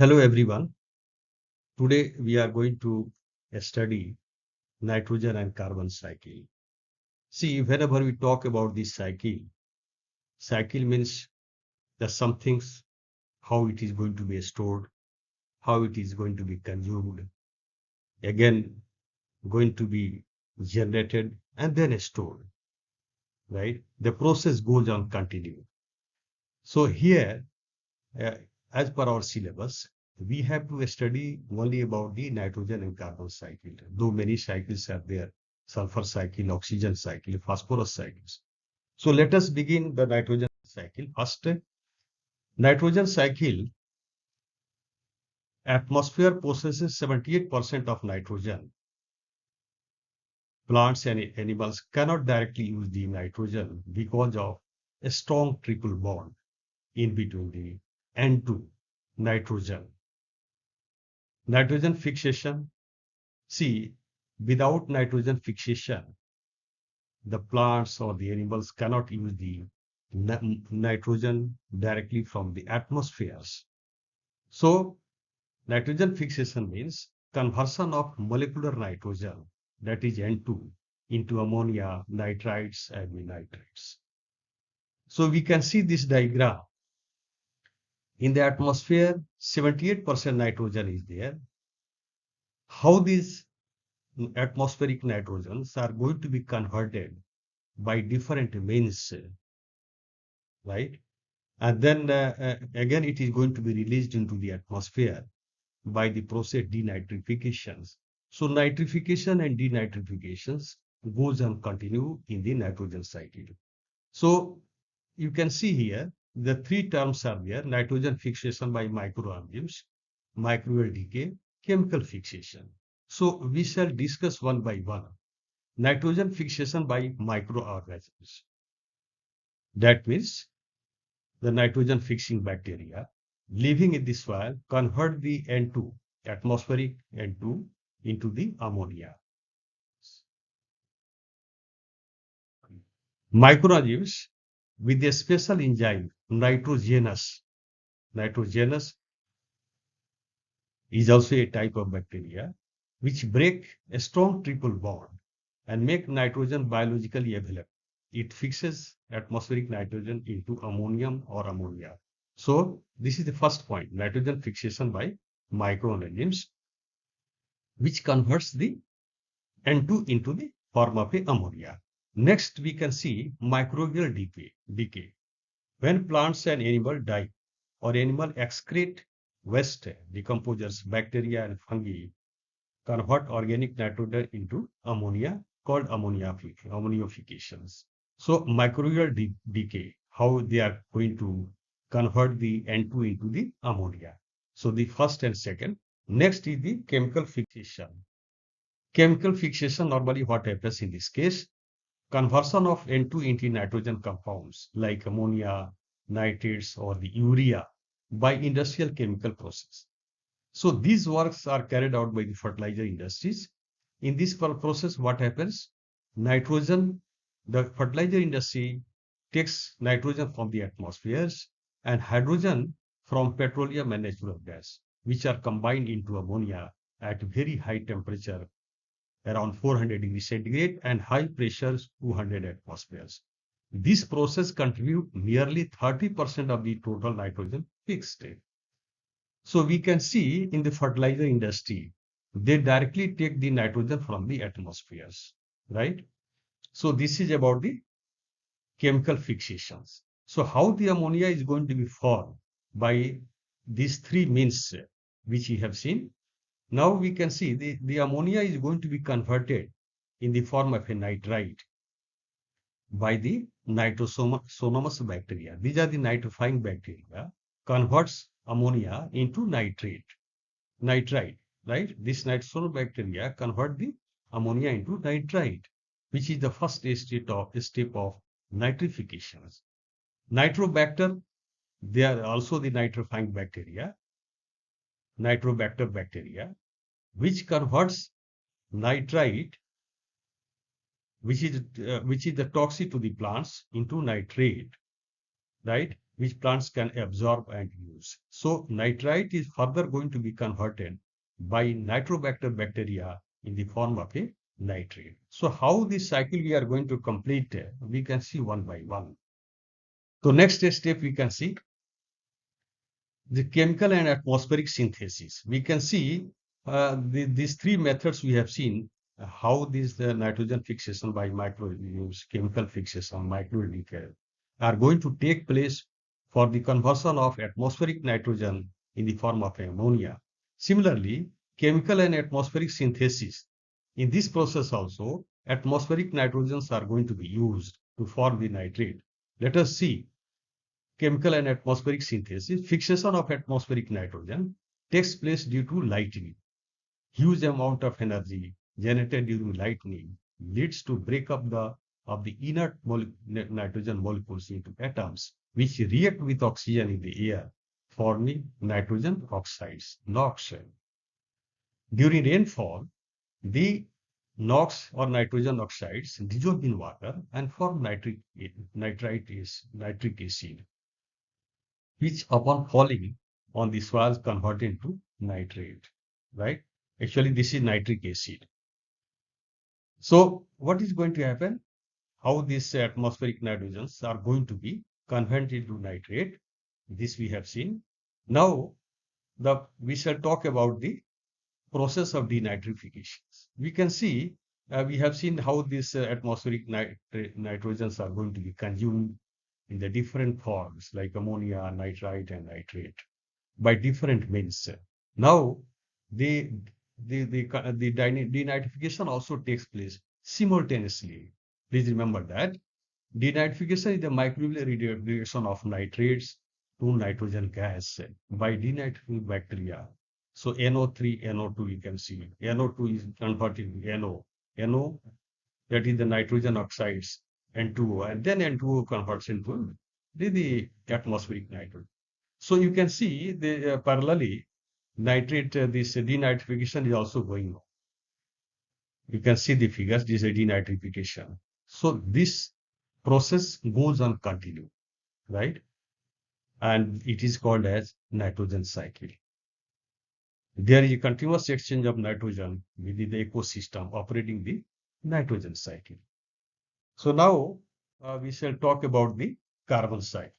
Hello everyone. Today we are going to study nitrogen and carbon cycle. See, whenever we talk about this cycle means the something's how it is going to be stored, how it is going to be consumed, again going to be generated and then stored, right? The process goes on continue. So here, uh, as per our syllabus, we have to study only about the nitrogen and carbon cycle, though many cycles are there, sulfur cycle, oxygen cycle, phosphorus cycles. So let us begin the nitrogen cycle. First, nitrogen cycle, atmosphere possesses 78% of nitrogen. Plants and animals cannot directly use the nitrogen because of a strong triple bond in between the N2 nitrogen. Nitrogen fixation. See, without nitrogen fixation, the plants or the animals cannot use the nitrogen directly from the atmospheres. So, nitrogen fixation means conversion of molecular nitrogen, that is N2, into ammonia, nitrites, and nitrates. So, we can see this diagram. In the atmosphere, 78% nitrogen is there. How these atmospheric nitrogens are going to be converted by different means, right? And then again, it is going to be released into the atmosphere by the process denitrifications. So nitrification and denitrifications goes on continue in the nitrogen cycle. So you can see here the three terms are there: nitrogen fixation by microorganisms, microbial decay, chemical fixation. So we shall discuss one by one. Nitrogen fixation by microorganisms. That means the nitrogen fixing bacteria living in the soil convert the N2, atmospheric N2, into the ammonia. Microorganisms with a special enzyme, Nitrogenase. Nitrogenase is also a type of bacteria which break a strong triple bond and make nitrogen biologically available. It fixes atmospheric nitrogen into ammonium or ammonia. So this is the first point, nitrogen fixation by microorganisms, which converts the N2 into the form of a ammonia. Next, we can see microbial decay. When plants and animals die or animal excrete waste, decomposers, bacteria and fungi convert organic nitrogen into ammonia called ammonifications. So microbial decay, how they are going to convert the N2 into the ammonia. So the first and second. Next is the chemical fixation. Chemical fixation, normally what happens in this case, conversion of N2 into nitrogen compounds like ammonia, nitrates or the urea by industrial chemical process. So these works are carried out by the fertilizer industries. In this process, what happens? Nitrogen, the fertilizer industry takes nitrogen from the atmospheres and hydrogen from petroleum and natural gas, which are combined into ammonia at very high temperature, around 400 degrees centigrade and high pressures 200 atmospheres. This process contributes nearly 30% of the total nitrogen fixed. So we can see in the fertilizer industry, they directly take the nitrogen from the atmospheres, right? So this is about the chemical fixations. So how the ammonia is going to be formed by these three means which we have seen. Now we can see the ammonia is going to be converted in the form of a nitrite by the Nitrosomonas bacteria. These are the nitrifying bacteria, converts ammonia into nitrate, nitrite, right? This Nitrosobacteria convert the ammonia into nitrite, which is the first step of nitrification. Nitrobacter, they are also the nitrifying bacteria, Nitrobacter bacteria, which converts nitrite, which is the toxic to the plants, into nitrate, right? which plants can absorb and use. So nitrite is further going to be converted by Nitrobacter bacteria in the form of a nitrate. So how this cycle we are going to complete, we can see one by one. So next step we can see the chemical and atmospheric synthesis. We can see these three methods we have seen how this nitrogen fixation by microorganisms, chemical fixation, micro decay are going to take place for the conversion of atmospheric nitrogen in the form of ammonia. Similarly, chemical and atmospheric synthesis. In this process also, atmospheric nitrogens are going to be used to form the nitrate. Let us see chemical and atmospheric synthesis. Fixation of atmospheric nitrogen takes place due to lightning. Huge amount of energy generated during lightning leads to breakup of the inert nitrogen molecules into atoms, which react with oxygen in the air, forming nitrogen oxides, NOx. During rainfall, the NOx or nitrogen oxides dissolve in water and form nitric acid, which upon falling on the soil converted into nitrate, right? Actually, this is nitric acid. So what is going to happen? How these atmospheric nitrogens are going to be converted into nitrate? This we have seen. Now, we shall talk about the process of denitrification. We can see, we have seen how these atmospheric nitrogens are going to be consumed in the different forms like ammonia, nitrite, and nitrate by different means. Now, the denitrification also takes place simultaneously. Please remember that denitrification is the microbial redirection of nitrates to nitrogen gas by denitrifying bacteria. So NO3, NO2, you can see NO2 is converted to NO. NO, that is the nitrogen oxides, N2O, and then N2O converts into the atmospheric nitrogen. So you can see the parallelly nitrate, this denitrification is also going on. You can see the figures, this is denitrification. So this process goes on continue, right? And it is called as nitrogen cycle. There is a continuous exchange of nitrogen within the ecosystem operating the nitrogen cycle. So now we shall talk about the carbon cycle.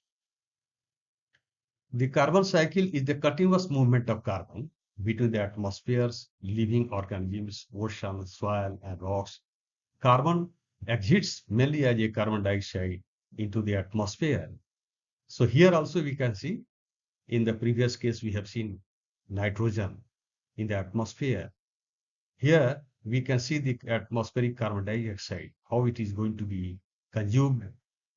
The carbon cycle is the continuous movement of carbon between the atmospheres, living organisms, ocean, soil, and rocks. Carbon exits mainly as a carbon dioxide into the atmosphere. So here also we can see, in the previous case we have seen nitrogen in the atmosphere. Here we can see the atmospheric carbon dioxide, how it is going to be consumed.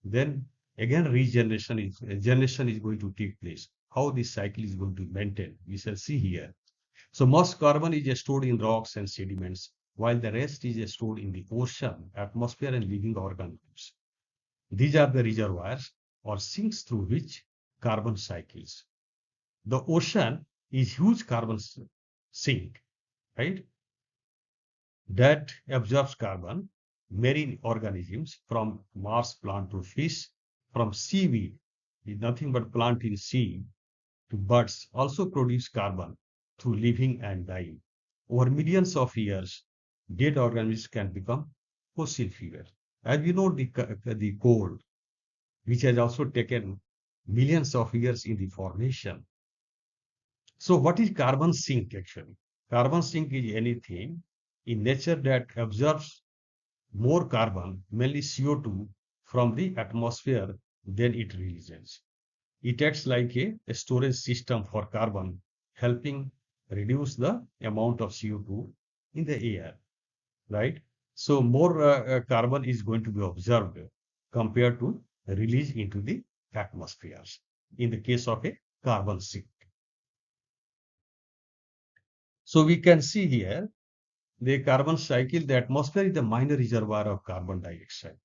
Then again generation is going to take place. How this cycle is going to maintain, we shall see here. So most carbon is stored in rocks and sediments, while the rest is stored in the ocean, atmosphere, and living organisms. These are the reservoirs or sinks through which carbon cycles. The ocean is huge carbon sink, right? That absorbs carbon. Marine organisms, from Mars plant to fish, from seaweed, is nothing but plant in sea, to birds, also produce carbon through living and dying. Over millions of years, dead organisms can become fossil fuel. As we know, the coal, which has also taken millions of years in the formation. So what is carbon sink actually? Carbon sink is anything in nature that absorbs more carbon, mainly CO2, from the atmosphere than it releases. It acts like a storage system for carbon, helping reduce the amount of CO2 in the air, right? So more carbon is going to be observed compared to release into the atmospheres in the case of a carbon sink. So we can see here the carbon cycle. The atmosphere is the minor reservoir of carbon dioxide,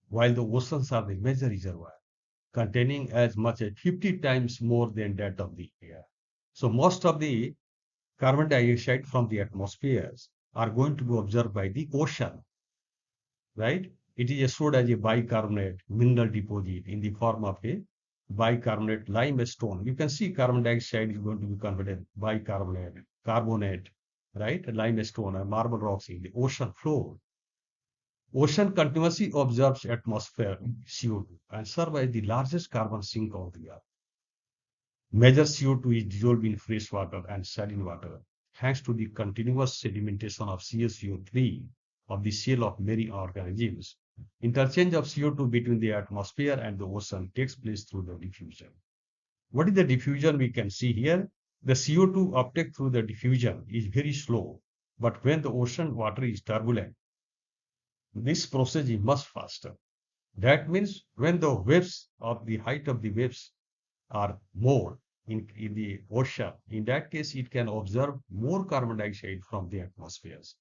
while the oceans are the major reservoir, containing as much as 50 times more than that of the air. So most of the carbon dioxide from the atmospheres are going to be observed by the ocean, right? It is stored as a bicarbonate mineral deposit in the form of a bicarbonate limestone. You can see carbon dioxide is going to be converted bicarbonate, carbonate, right? Limestone and marble rocks in the ocean floor. Ocean continuously absorbs atmosphere CO2 and serves as the largest carbon sink on the earth. Major CO2 is dissolved in fresh water and saline water thanks to the continuous sedimentation of CaCO3 of the shell of marine organisms. Interchange of CO2 between the atmosphere and the ocean takes place through the diffusion. What is the diffusion we can see here? The CO2 uptake through the diffusion is very slow, but when the ocean water is turbulent, this process is much faster. That means when the waves of the height of the waves are more in the ocean, in that case, it can absorb more carbon dioxide from the atmospheres.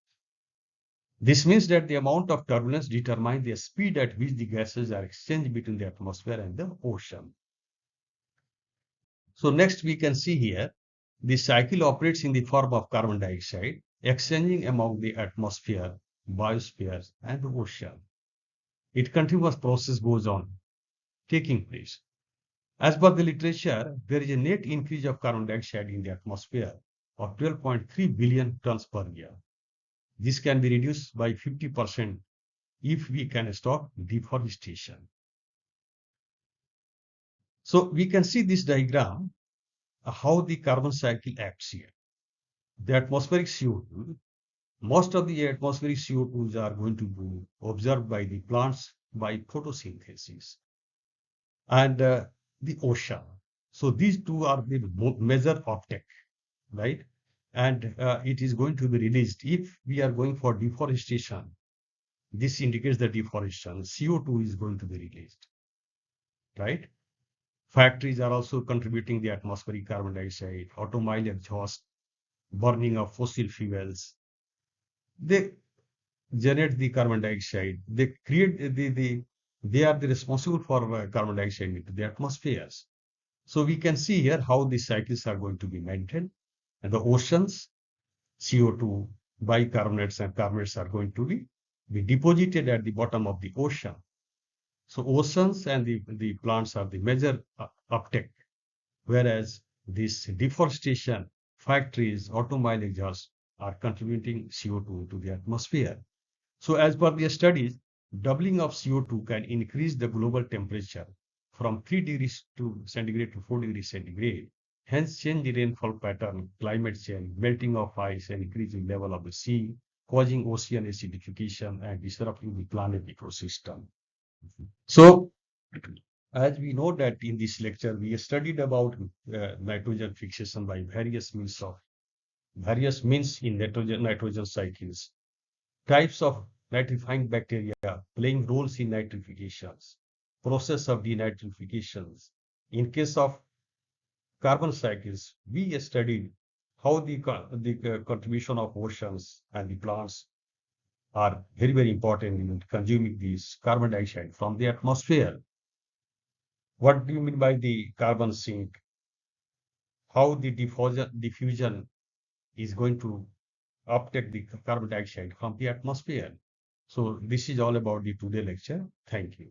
This means that the amount of turbulence determines the speed at which the gases are exchanged between the atmosphere and the ocean. So next we can see here, the cycle operates in the form of carbon dioxide exchanging among the atmosphere, biosphere, and the ocean. It continuous process goes on, taking place. As per the literature, there is a net increase of carbon dioxide in the atmosphere of 12.3 billion tons per year. This can be reduced by 50% if we can stop deforestation. So we can see this diagram, how the carbon cycle acts here. The atmospheric CO2, most of the atmospheric CO2s are going to be observed by the plants by photosynthesis and the ocean. So these two are the major uptake, right? And it is going to be released if we are going for deforestation. This indicates the deforestation. CO2 is going to be released, right? Factories are also contributing the atmospheric carbon dioxide, automobile exhaust, burning of fossil fuels. They generate the carbon dioxide. They create they are the responsible for carbon dioxide into the atmospheres. So we can see here how these cycles are going to be maintained. And the oceans, CO2, bicarbonates and carbonates are going to be deposited at the bottom of the ocean. So oceans and the plants are the major uptake, whereas this deforestation, factories, automobile exhaust are contributing CO2 to the atmosphere. So as per the studies, doubling of CO2 can increase the global temperature from 3 degrees centigrade to 4 degrees centigrade, hence change the rainfall pattern, climate change, melting of ice, and increasing level of the sea, causing ocean acidification and disrupting the planet ecosystem. So as we know that in this lecture, we studied about nitrogen fixation by various means in nitrogen cycles, types of nitrifying bacteria playing roles in nitrifications, process of denitrifications. In case of carbon cycles, we studied how the contribution of oceans and the plants are very, very important in consuming this carbon dioxide from the atmosphere. What do you mean by the carbon sink? How the diffusion is going to uptake the carbon dioxide from the atmosphere. So this is all about the today lecture. Thank you.